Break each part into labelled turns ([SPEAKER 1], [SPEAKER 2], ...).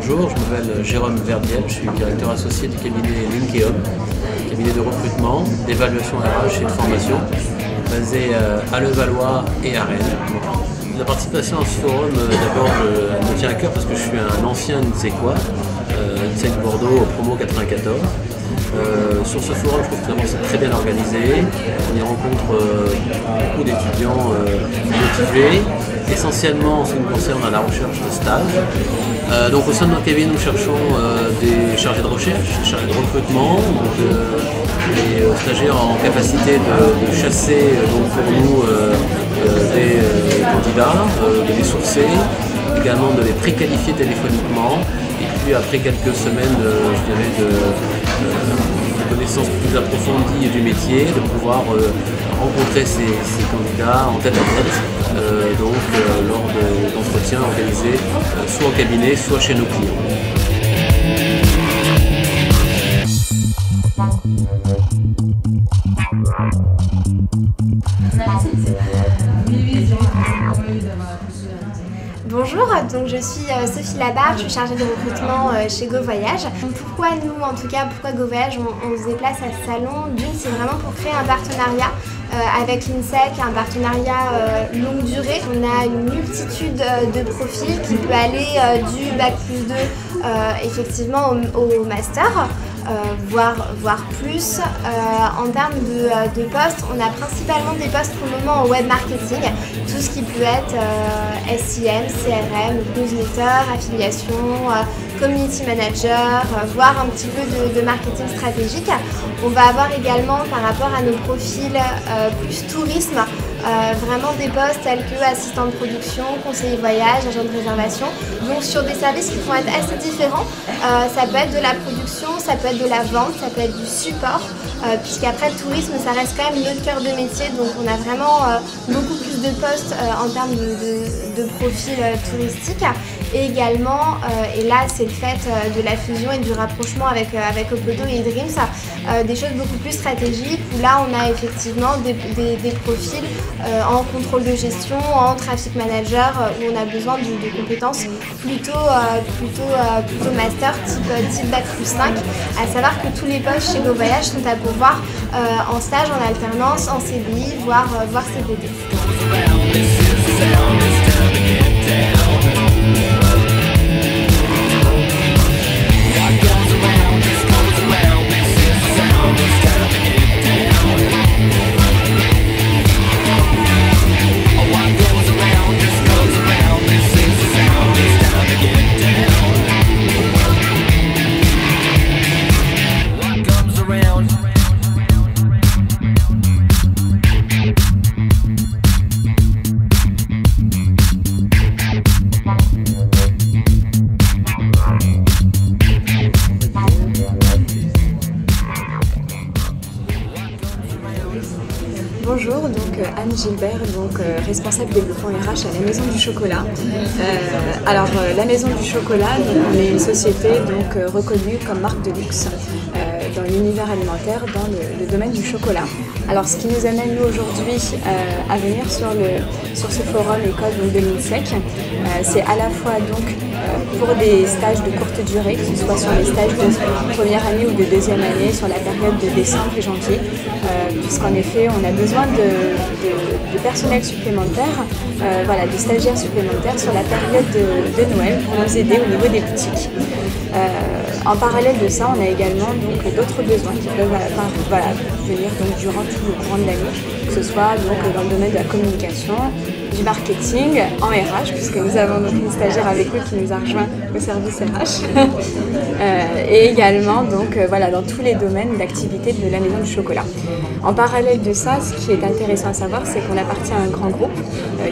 [SPEAKER 1] Bonjour, je m'appelle Jérôme Verdiel, je suis directeur associé du cabinet Linkeum, cabinet de recrutement, d'évaluation RH et de formation, basé à Levallois et à Rennes. La participation à ce forum, d'abord, elle me tient à cœur parce que je suis un ancien Nitséquois, Nitsek Bordeaux au promo 94. Sur ce forum, je trouve que c'est très bien organisé. On y rencontre beaucoup d'étudiants motivés, essentiellement en ce qui nous concerne à la recherche de stage. Donc au sein de notre cabinet, nous cherchons des chargés de recherche, des chargés de recrutement, donc, des stagiaires en capacité de chasser donc, pour nous des candidats, de les sourcer, également de les préqualifier téléphoniquement, et puis après quelques semaines je dirais de connaissances plus approfondies du métier, de pouvoir rencontrer ces candidats en tête à tête, lors d'entretiens organisés soit au cabinet, soit chez nos clients.
[SPEAKER 2] Bonjour, donc je suis Sophie Labarre, je suis chargée de recrutement chez GoVoyage. Pourquoi nous, en tout cas, pourquoi GoVoyage, on se déplace à ce salon? D'une, c'est vraiment pour créer un partenariat avec l'INSEC, un partenariat longue durée. On a une multitude de profils qui peut aller du Bac+2 effectivement au master. Voire plus. En termes de postes, on a principalement des postes pour le moment en web marketing, tout ce qui peut être SIM, CRM, newsletter, affiliation, community manager, voire un petit peu de marketing stratégique. On va avoir également par rapport à nos profils plus tourisme, vraiment des postes tels que assistant de production, conseiller voyage, agent de réservation, donc sur des services qui vont être assez différents. Ça peut être de la production, ça peut être de la vente, ça peut être du support, puisqu'après le tourisme ça reste quand même notre cœur de métier, donc on a vraiment beaucoup plus de postes en termes de profil touristique. Et également, et là c'est le fait de la fusion et du rapprochement avec Opodo et Dreams, des choses beaucoup plus stratégiques où là on a effectivement des profils en contrôle de gestion, en traffic manager, où on a besoin de compétences plutôt master type Bac+5, à savoir que tous les postes chez GoVoyage sont à pourvoir en stage, en alternance, en CDI, voire CDD.
[SPEAKER 3] Bonjour, donc Anne Gilbert, donc responsable développement RH à la Maison du Chocolat. La Maison du Chocolat, donc, on est une société donc reconnue comme marque de luxe dans l'univers alimentaire, dans le domaine du chocolat. Alors, ce qui nous amène nous aujourd'hui à venir sur ce forum école donc, de l'INSEC, c'est à la fois donc pour des stages de courte durée, que ce soit sur les stages de première année ou de deuxième année, sur la période de décembre et janvier, puisqu'en effet on a besoin de personnel supplémentaire, de stagiaires supplémentaires sur la période de Noël pour nous aider au niveau des boutiques. En parallèle de ça, on a également d'autres besoins qui peuvent venir donc, durant tout le courant de l'année, que ce soit donc, dans le domaine de la communication, du marketing, en RH, puisque nous avons donc une stagiaire avec nous qui nous a rejoint au service RH, et également donc, dans tous les domaines d'activité de la Maison du Chocolat. En parallèle de ça, ce qui est intéressant à savoir, c'est qu'on appartient à un grand groupe,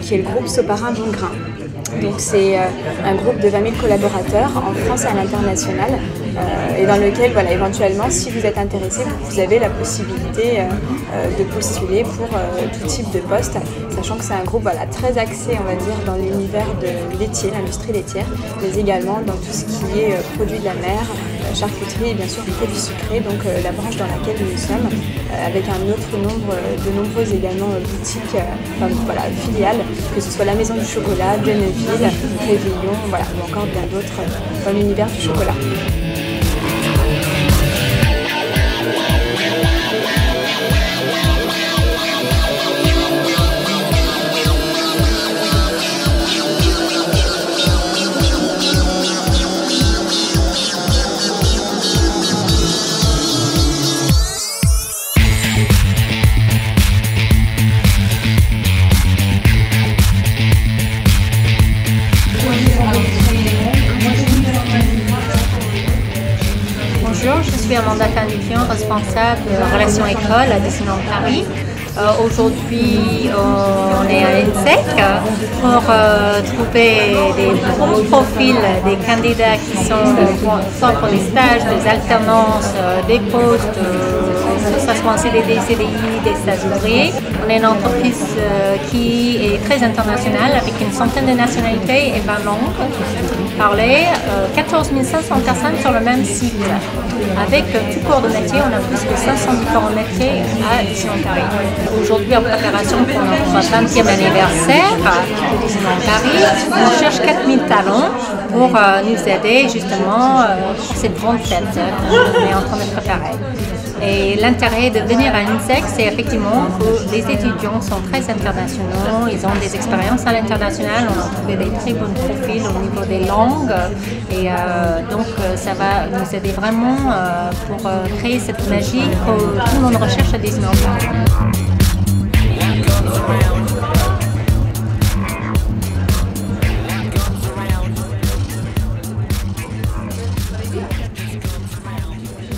[SPEAKER 3] qui est le groupe Soparin Bon Grain. Donc c'est un groupe de 20 000 collaborateurs en France et à l'international et dans lequel éventuellement si vous êtes intéressé vous avez la possibilité de postuler pour tout type de poste, sachant que c'est un groupe très axé on va dire dans l'univers de laitier, l'industrie laitière, mais également dans tout ce qui est produits de la mer, charcuterie et bien sûr produits sucrés, donc la branche dans laquelle nous sommes, avec un autre nombre de nombreuses également boutiques, filiales, que ce soit la Maison du Chocolat, Deneville, Réveillon, ou encore bien d'autres dans l'univers du chocolat.
[SPEAKER 4] Je suis Amanda Candifion, responsable relations écoles à Disneyland Paris. Aujourd'hui, on est à l'INSEC pour trouver des bons profils, des candidats qui sont soit pour des stages, des alternances, des postes, que ce soit en CDD, CDI, des stages ouvriers. On est une entreprise qui est très internationale avec une centaine de nationalités et 20 langues parlées, 14 500 personnes sur le même site. Avec tout corps de métier, on a plus que 500 différents métiers à Disneyland Paris. Aujourd'hui, en préparation pour notre 20e anniversaire de Disneyland Paris, on cherche 4000 talents pour nous aider justement pour cette grande fête qu'on est en train de préparer. Et l'intérêt de venir à l'INSEC, c'est effectivement que les étudiants sont très internationaux, ils ont des expériences à l'international, on a trouvé des très bons profils au niveau des langues et donc ça va nous aider vraiment pour créer cette magie que tout le monde recherche à Disneyland Paris.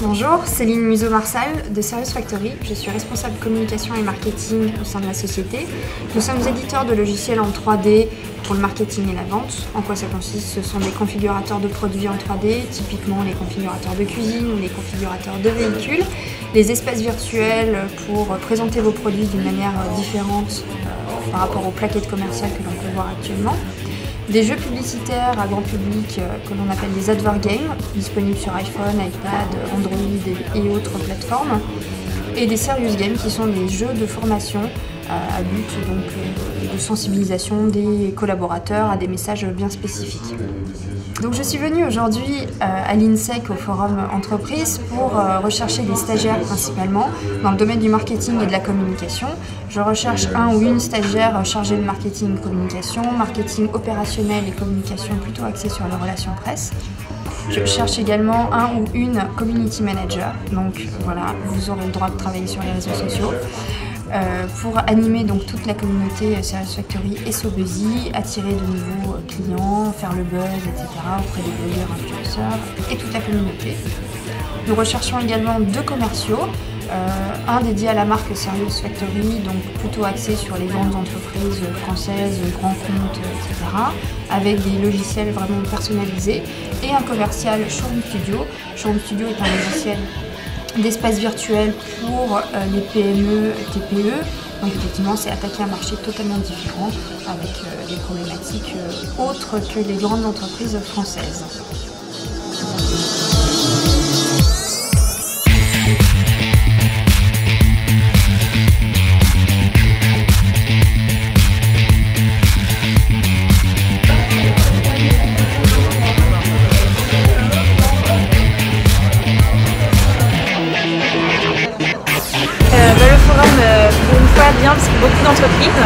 [SPEAKER 5] Bonjour, Céline Museau-Marsal de Serious Factory. Je suis responsable communication et marketing au sein de la société. Nous sommes éditeurs de logiciels en 3D pour le marketing et la vente. En quoi ça consiste? Ce sont des configurateurs de produits en 3D, typiquement les configurateurs de cuisine ou les configurateurs de véhicules, des espaces virtuels pour présenter vos produits d'une manière différente par rapport aux plaquettes commerciales que l'on peut voir actuellement. Des jeux publicitaires à grand public que l'on appelle des advert games, disponibles sur iPhone, iPad, Android et autres plateformes. Et des serious games qui sont des jeux de formation à but donc, de sensibilisation des collaborateurs à des messages bien spécifiques. Donc je suis venue aujourd'hui à l'INSEC au forum entreprise pour rechercher des stagiaires principalement dans le domaine du marketing et de la communication. Je recherche un ou une stagiaire chargée de marketing et communication, marketing opérationnel et communication plutôt axée sur les relations presse. Je cherche également un ou une community manager, donc voilà, vous aurez le droit de travailler sur les réseaux sociaux. Pour animer donc toute la communauté Serious Factory et SoBuzzy, attirer de nouveaux clients, faire le buzz, etc. auprès des blogueurs, influenceurs et toute la communauté. Nous recherchons également 2 commerciaux, un dédié à la marque Serious Factory, donc plutôt axé sur les grandes entreprises françaises, grands comptes, etc. avec des logiciels vraiment personnalisés, et un commercial Showroom Studio. Showroom Studio est un logiciel d'espace virtuel pour les PME, TPE, Donc effectivement, c'est attaquer un marché totalement différent avec des problématiques autres que les grandes entreprises françaises.
[SPEAKER 3] Le forum, pour une fois, bien parce qu'il y a beaucoup d'entreprises.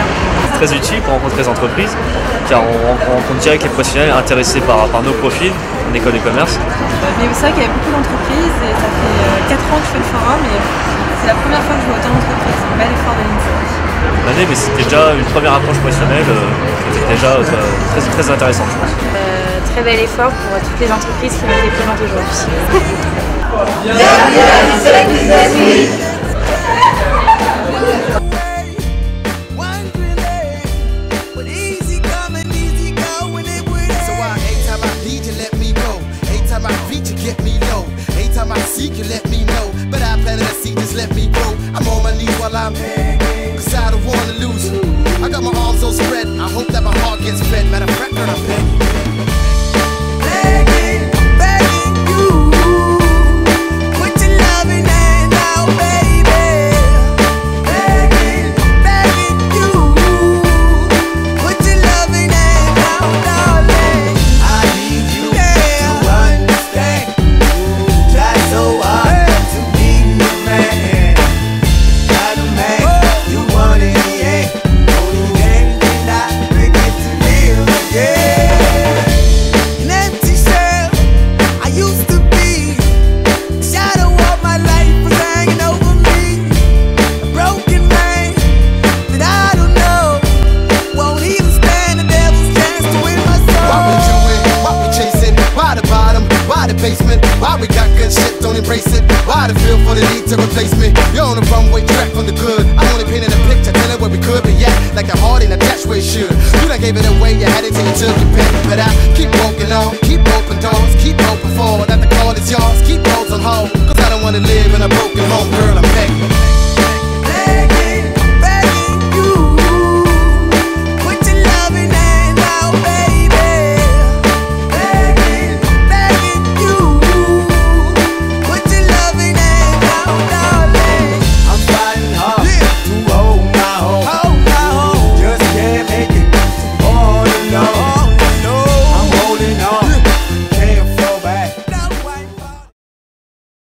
[SPEAKER 6] C'est très utile pour rencontrer les entreprises, car on rencontre direct les professionnels intéressés par nos profils en école de commerce.
[SPEAKER 3] Mais c'est vrai qu'il y a beaucoup d'entreprises et ça fait 4 ans que je fais le forum et c'est la première fois que je vois autant d'entreprises. C'est un bel effort de l'INSEE.
[SPEAKER 6] L'année, mais c'était déjà une première approche professionnelle qui était déjà très intéressante, je pense.
[SPEAKER 3] Très bel effort pour toutes les entreprises qui ont été présentes aujourd'hui.
[SPEAKER 7] Anytime I seek you, let me know. But I planted a seed, just let me grow. I'm on my knees while I'm begging, cause I don't wanna lose you. I got my arms all spread, I hope that my heart gets fed. Matter of fact, girl, I'm begging. Begging, begging you. Put your loving hand out, baby. Begging, begging you. Put your loving hand out, darling. I need you to understand. So hard to be a man, not a man. You want it, yeah. Only then can I bring it to live again. An empty shell I used to be. The shadow of my life was hanging over me. A broken man that I don't know won't even stand the devil's chance to win my soul. Why we do it? Why we chasing? Why the bottom? Why the basement? Why we got good shit, don't embrace it? Why the feel for the need to replace me? You're on the runway track from the good. I'm only painting a picture, telling where we could be at. Like a heart in a dash where it should. You done gave it away, you had it till you took your pen. But I keep walking on, keep open doors, keep open forward. That the call is yours, keep those on hold. Cause I don't wanna live in a broken home, girl, I'm begging.